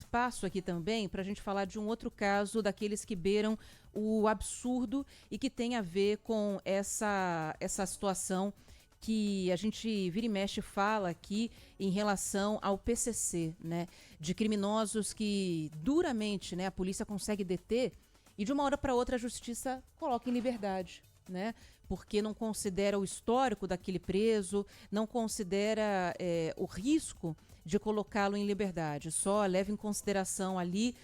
espaço aqui também para a gente falar de um outro caso daqueles que beiram o absurdo e que tem a ver com essa situação que a gente vira e mexe fala aqui em relação ao PCC, né? De criminosos que duramente, né, a polícia consegue deter e de uma hora para outra a justiça coloca em liberdade, né? Porque não considera o histórico daquele preso, não considera o risco de colocá-lo em liberdade, só leva em consideração ali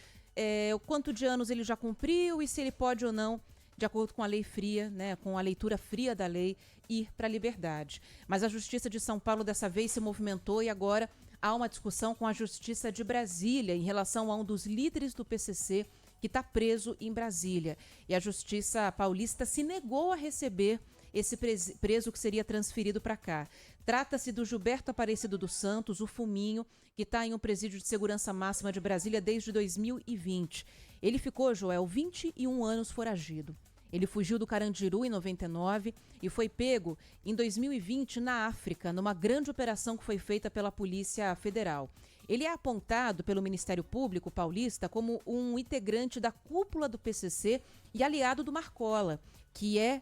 o quanto de anos ele já cumpriu e se ele pode ou não, de acordo com a lei fria, né, com a leitura fria da lei, ir para a liberdade. Mas a Justiça de São Paulo dessa vez se movimentou e agora há uma discussão com a Justiça de Brasília em relação a um dos líderes do PCC que está preso em Brasília. E a Justiça paulista se negou a receber esse preso que seria transferido para cá. Trata-se do Gilberto Aparecido dos Santos, o Fuminho, que está em um presídio de segurança máxima de Brasília desde 2020. Ele ficou, Joel, 21 anos foragido. Ele fugiu do Carandiru em 99 e foi pego em 2020 na África, numa grande operação que foi feita pela Polícia Federal. Ele é apontado pelo Ministério Público paulista como um integrante da cúpula do PCC e aliado do Marcola, que é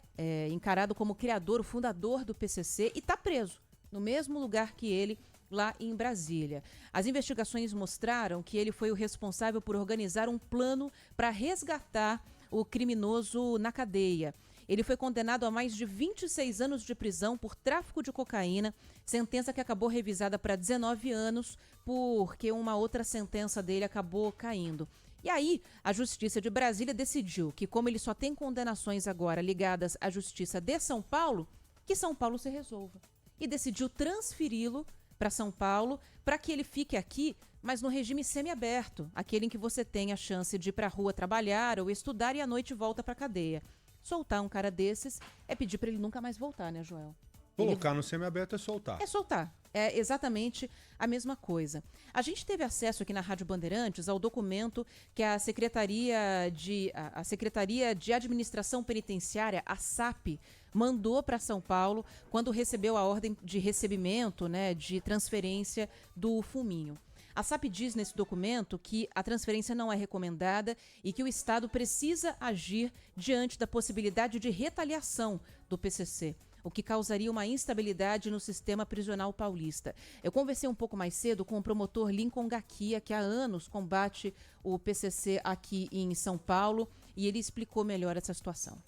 encarado como criador, o fundador do PCC, e está preso no mesmo lugar que ele, lá em Brasília. As investigações mostraram que ele foi o responsável por organizar um plano para resgatar o criminoso na cadeia. Ele foi condenado a mais de 26 anos de prisão por tráfico de cocaína, sentença que acabou revisada para 19 anos, porque uma outra sentença dele acabou caindo. E aí, a Justiça de Brasília decidiu que, como ele só tem condenações agora ligadas à Justiça de São Paulo, que São Paulo se resolva. E decidiu transferi-lo para São Paulo, para que ele fique aqui, mas no regime semiaberto, aquele em que você tem a chance de ir para a rua trabalhar ou estudar e à noite volta para a cadeia. Soltar um cara desses é pedir para ele nunca mais voltar, né, Joel? Colocar no semiaberto é soltar. É soltar. É exatamente a mesma coisa. A gente teve acesso aqui na Rádio Bandeirantes ao documento que a Secretaria de Administração Penitenciária, a SAP, mandou para São Paulo quando recebeu a ordem de recebimento, né, de transferência do Fuminho. A SAP diz nesse documento que a transferência não é recomendada e que o Estado precisa agir diante da possibilidade de retaliação do PCC, o que causaria uma instabilidade no sistema prisional paulista. Eu conversei um pouco mais cedo com o promotor Lincoln Gaquia, que há anos combate o PCC aqui em São Paulo, e ele explicou melhor essa situação.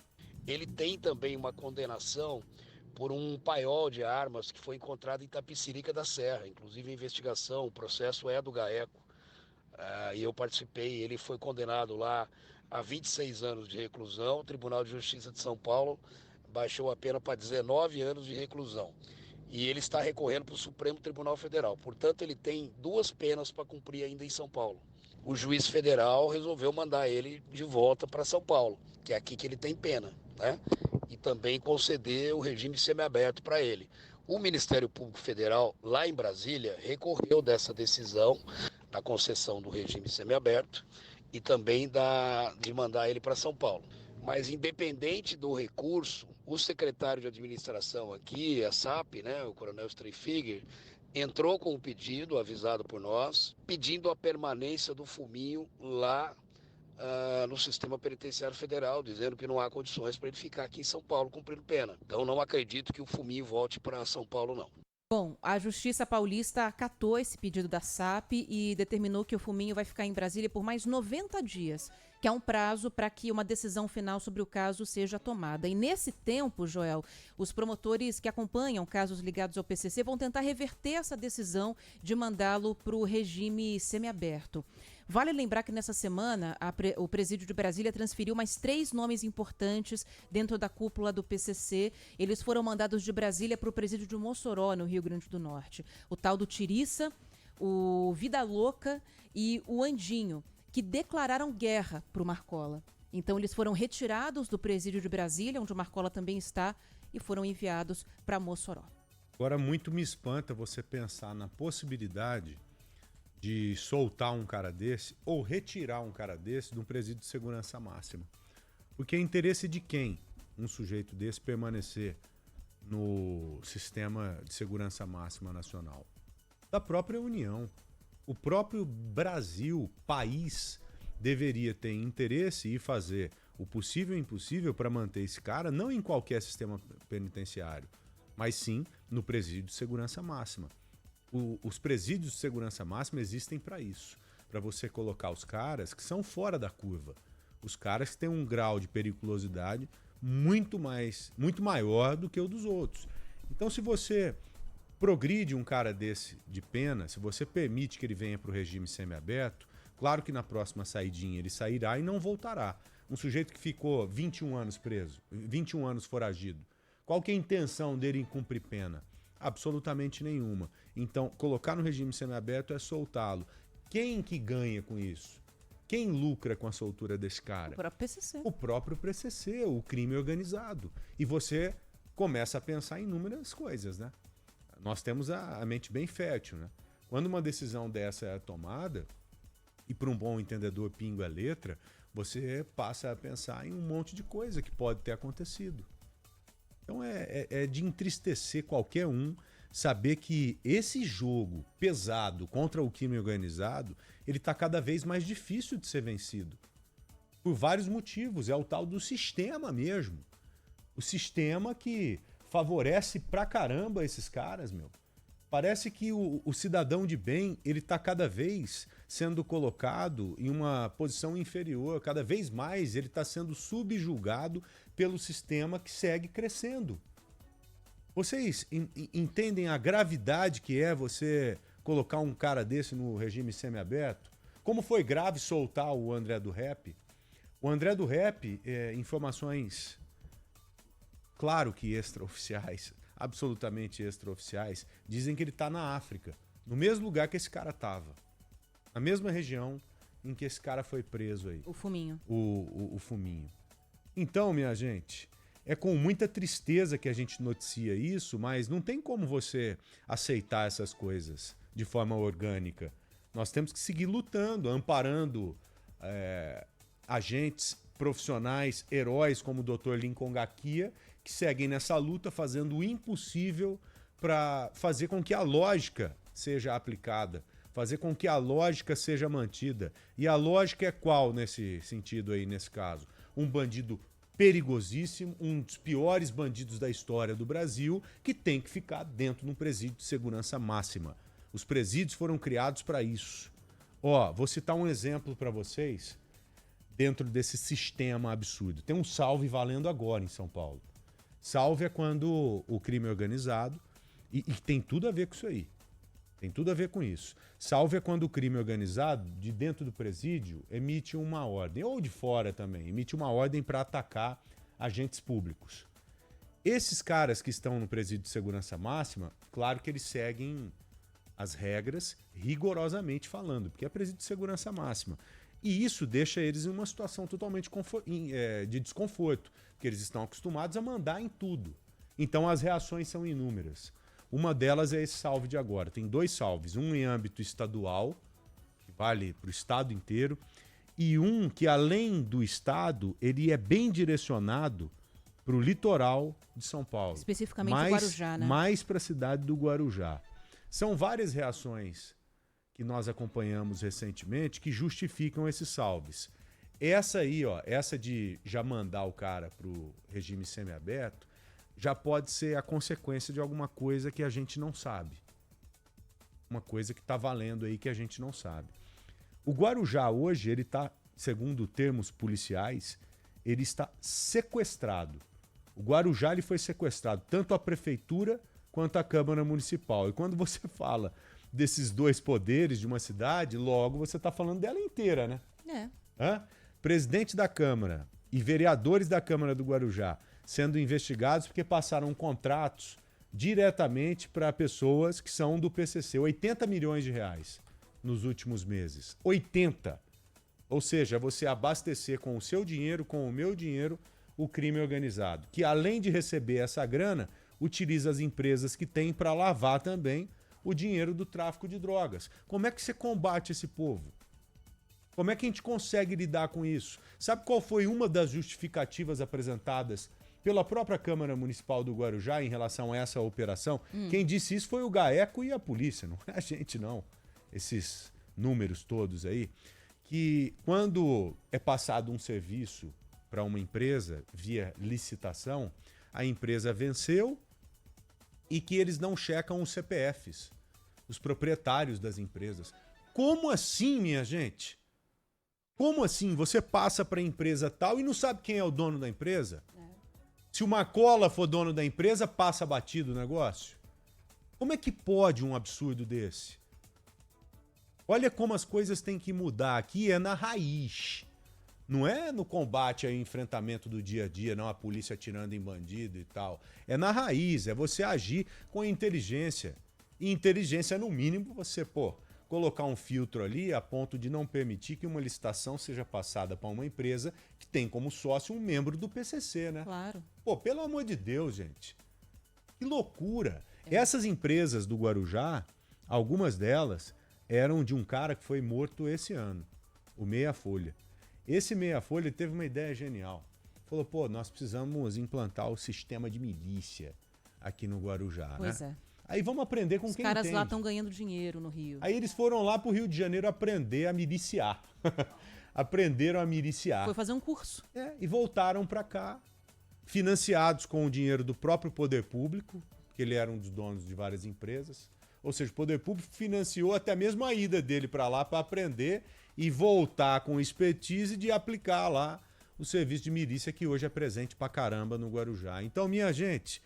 Ele tem também uma condenação por um paiol de armas que foi encontrado em Itapecerica da Serra. Inclusive a investigação, o processo é do GAECO. E eu participei, ele foi condenado lá a 26 anos de reclusão. O Tribunal de Justiça de São Paulo baixou a pena para 19 anos de reclusão. E ele está recorrendo para o Supremo Tribunal Federal. Portanto, ele tem 2 penas para cumprir ainda em São Paulo. O juiz federal resolveu mandar ele de volta para São Paulo, que é aqui que ele tem pena, né? E também conceder o regime semiaberto para ele. O Ministério Público Federal, lá em Brasília, recorreu dessa decisão da concessão do regime semiaberto e também de mandar ele para São Paulo. Mas independente do recurso, o secretário de administração aqui, a SAP, né, o coronel Streiffiger, entrou com um pedido, avisado por nós, pedindo a permanência do Fuminho lá no sistema penitenciário federal, dizendo que não há condições para ele ficar aqui em São Paulo cumprindo pena. Então não acredito que o Fuminho volte para São Paulo, não. Bom, a Justiça Paulista acatou esse pedido da SAP e determinou que o Fuminho vai ficar em Brasília por mais 90 dias, que é um prazo para que uma decisão final sobre o caso seja tomada. E nesse tempo, Joel, os promotores que acompanham casos ligados ao PCC vão tentar reverter essa decisão de mandá-lo para o regime semiaberto. Vale lembrar que nessa semana o Presídio de Brasília transferiu mais 3 nomes importantes dentro da cúpula do PCC. Eles foram mandados de Brasília para o Presídio de Mossoró, no Rio Grande do Norte. O tal do Tiriça, o Vida Louca e o Andinho, que declararam guerra para o Marcola. Então eles foram retirados do Presídio de Brasília, onde o Marcola também está, e foram enviados para Mossoró. Agora, muito me espanta você pensar na possibilidade de soltar um cara desse ou retirar um cara desse de um presídio de segurança máxima. Porque é interesse de quem um sujeito desse permanecer no sistema de segurança máxima nacional? Da própria União. O próprio Brasil, país, deveria ter interesse em fazer o possível e impossível para manter esse cara, não em qualquer sistema penitenciário, mas sim no presídio de segurança máxima. Os presídios de segurança máxima existem para isso, para você colocar os caras que são fora da curva, os caras que têm um grau de periculosidade muito maior do que o dos outros. Então, se você progride um cara desse de pena, se você permite que ele venha para o regime semiaberto, claro que na próxima saidinha ele sairá e não voltará. Um sujeito que ficou 21 anos preso, 21 anos foragido, qual que é a intenção dele em cumprir pena? Absolutamente nenhuma. Então, colocar no regime semiaberto é soltá-lo. Quem que ganha com isso? Quem lucra com a soltura desse cara? O próprio PCC. O próprio PCC, o crime organizado. E você começa a pensar em inúmeras coisas, né? Nós temos a mente bem fértil, né? Quando uma decisão dessa é tomada, e para um bom entendedor pingo é letra, você passa a pensar em um monte de coisa que pode ter acontecido. Então é de entristecer qualquer um saber que esse jogo pesado contra o crime organizado, ele está cada vez mais difícil de ser vencido. Por vários motivos. É o tal do sistema mesmo. O sistema que favorece pra caramba esses caras, meu. Parece que o cidadão de bem, ele está cada vez sendo colocado em uma posição inferior. Cada vez mais ele está sendo subjugado pelo sistema que segue crescendo. Vocês entendem a gravidade que é você colocar um cara desse no regime semiaberto? Como foi grave soltar o André do Rap? O André do Rap, informações, claro que extraoficiais, absolutamente extraoficiais, dizem que ele está na África, no mesmo lugar que esse cara estava, na mesma região em que esse cara foi preso aí. O Fuminho. O Fuminho. Então, minha gente, é com muita tristeza que a gente noticia isso, mas não tem como você aceitar essas coisas de forma orgânica. Nós temos que seguir lutando, amparando agentes profissionais, heróis como o Dr. Lincoln Gakia, que seguem nessa luta fazendo o impossível para fazer com que a lógica seja aplicada, fazer com que a lógica seja mantida. E a lógica é qual nesse sentido aí, nesse caso? Um bandido perigosíssimo, um dos piores bandidos da história do Brasil, que tem que ficar dentro de um presídio de segurança máxima. Os presídios foram criados para isso. Ó, vou citar um exemplo para vocês dentro desse sistema absurdo. Tem um salve valendo agora em São Paulo. Salve é quando o crime é organizado, e tem tudo a ver com isso aí. Tem tudo a ver com isso. Salve é quando o crime organizado, de dentro do presídio, emite uma ordem, ou de fora também, emite uma ordem para atacar agentes públicos. Esses caras que estão no presídio de segurança máxima, claro que eles seguem as regras rigorosamente falando, porque é presídio de segurança máxima. E isso deixa eles em uma situação totalmente de desconforto, porque eles estão acostumados a mandar em tudo. Então as reações são inúmeras. Uma delas é esse salve de agora. Tem 2 salves, um em âmbito estadual, que vale para o estado inteiro, e um que, além do estado, ele é bem direcionado para o litoral de São Paulo. Especificamente o Guarujá, né? Mais para a cidade do Guarujá. São várias reações que nós acompanhamos recentemente que justificam esses salves. Essa aí, ó, essa de já mandar o cara para o regime semiaberto, já pode ser a consequência de alguma coisa que a gente não sabe. Uma coisa que está valendo aí que a gente não sabe. O Guarujá hoje, ele está, segundo termos policiais, ele está sequestrado. O Guarujá ele foi sequestrado, tanto a prefeitura quanto a Câmara Municipal. E quando você fala desses 2 poderes de uma cidade, logo você está falando dela inteira, né? Presidente da Câmara e vereadores da Câmara do Guarujá sendo investigados porque passaram contratos diretamente para pessoas que são do PCC. 80 milhões de reais nos últimos meses. 80. Ou seja, você abastecer com o seu dinheiro, com o meu dinheiro, o crime organizado. Que além de receber essa grana, utiliza as empresas que tem para lavar também o dinheiro do tráfico de drogas. Como é que você combate esse povo? Como é que a gente consegue lidar com isso? Sabe qual foi uma das justificativas apresentadas pela própria Câmara Municipal do Guarujá em relação a essa operação? Quem disse isso foi o GAECO e a polícia, não é a gente não. Esses números todos aí, que quando é passado um serviço para uma empresa via licitação, a empresa venceu e que eles não checam os CPFs, os proprietários das empresas. Como assim, minha gente? Como assim? Você passa para a empresa tal e não sabe quem é o dono da empresa? Se o Macola for dono da empresa, passa batido o negócio? Como é que pode um absurdo desse? Olha como as coisas têm que mudar aqui, é na raiz. Não é no combate aí, enfrentamento do dia a dia, não a polícia atirando em bandido e tal. É na raiz, é você agir com inteligência. E inteligência, no mínimo, você, colocar um filtro ali a ponto de não permitir que uma licitação seja passada para uma empresa que tem como sócio um membro do PCC, né? Claro. Pelo amor de Deus, gente. Que loucura. Essas empresas do Guarujá, algumas delas eram de um cara que foi morto esse ano, o Meia Folha. Esse Meia Folha teve uma ideia genial. Falou, nós precisamos implantar o sistema de milícia aqui no Guarujá, Pois né? é. Aí vamos aprender com Os quem caras entende. lá estão ganhando dinheiro no Rio. Aí eles foram lá pro Rio de Janeiro aprender a miliciar. Aprenderam a miliciar. Foi fazer um curso. E voltaram para cá, financiados com o dinheiro do próprio poder público, que ele era um dos donos de várias empresas. Ou seja, o poder público financiou até mesmo a ida dele para lá para aprender e voltar com expertise de aplicar lá o serviço de milícia que hoje é presente pra caramba no Guarujá. Então, minha gente,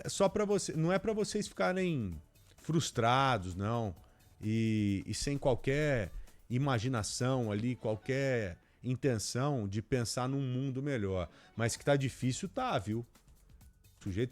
só para você, não é para vocês ficarem frustrados, não, e sem qualquer imaginação ali, qualquer intenção de pensar num mundo melhor. Mas que tá difícil, tá, viu? O sujeito